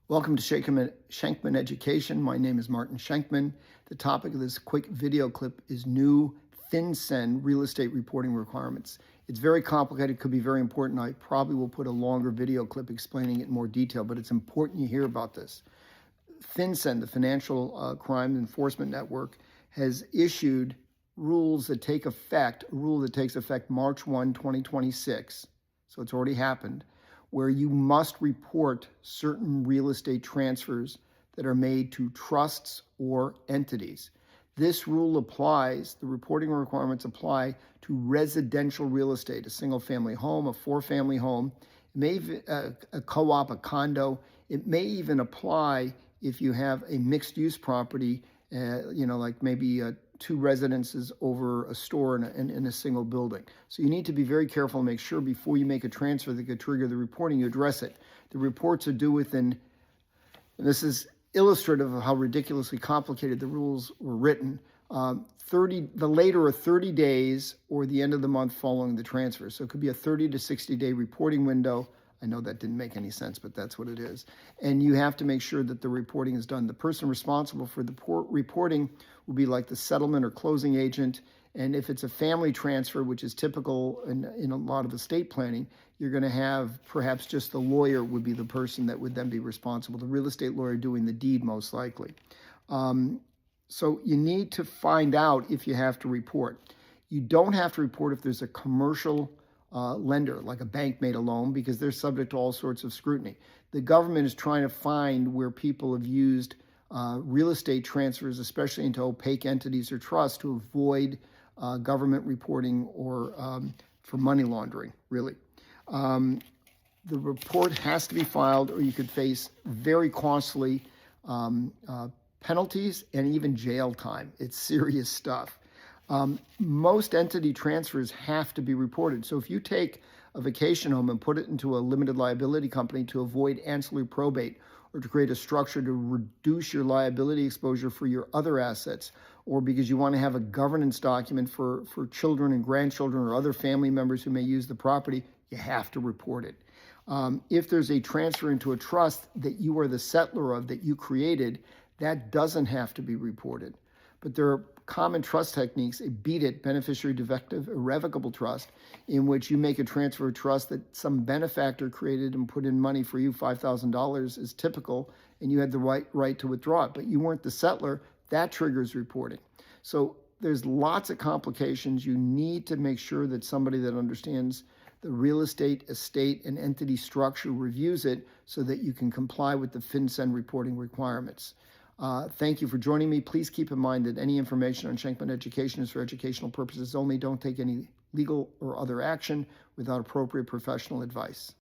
Welcome to Shenkman Education. My name is Martin Shenkman. The topic of this quick video clip is new FinCEN real estate reporting requirements. It's very complicated, could be very important. I probably will put a longer video clip explaining it in more detail, but it's important you hear about this. FinCEN, the Financial Crime Enforcement Network, has issued rules that take effect, a rule that takes effect March 1, 2026. So it's already happened, where you must report certain real estate transfers that are made to trusts or entities. This rule applies, the reporting requirements apply to residential real estate, a single-family home, a four-family home, a co-op, a condo. It may even apply if you have a mixed-use property, like maybe two residences over a store in a single building. So you need to be very careful and make sure before you make a transfer that could trigger the reporting, you address it. The reports are due within, and this is illustrative of how ridiculously complicated the rules were written, the later of 30 days or the end of the month following the transfer. So it could be a 30 to 60 day reporting window. I know that didn't make any sense, but that's what it is. And you have to make sure that the reporting is done. The person responsible for the reporting will be like the settlement or closing agent. And if it's a family transfer, which is typical in a lot of estate planning, you're going to have perhaps just the lawyer would be the person that would then be responsible, the real estate lawyer doing the deed most likely. So you need to find out if you have to report. You don't have to report if there's a commercial lender, like a bank made a loan, because they're subject to all sorts of scrutiny. The government is trying to find where people have used real estate transfers, especially into opaque entities or trusts, to avoid government reporting or for money laundering, really. The report has to be filed or you could face very costly penalties and even jail time. It's serious stuff. Most entity transfers have to be reported. So if you take a vacation home and put it into a limited liability company to avoid ancillary probate or to create a structure to reduce your liability exposure for your other assets, or because you want to have a governance document for children and grandchildren or other family members who may use the property, you have to report it. If there's a transfer into a trust that you are the settlor of, that you created, that doesn't have to be reported. But there are common trust techniques, a beat it, beneficiary defective irrevocable trust, in which you make a transfer of trust that some benefactor created and put in money for you, $5,000 is typical, and you had the right to withdraw it, but you weren't the settlor. That triggers reporting. So there's lots of complications. You need to make sure that somebody that understands the real estate, estate, and entity structure reviews it so that you can comply with the FinCEN reporting requirements. Thank you for joining me. Please keep in mind that any information on Shenkman Education is for educational purposes only. Don't take any legal or other action without appropriate professional advice.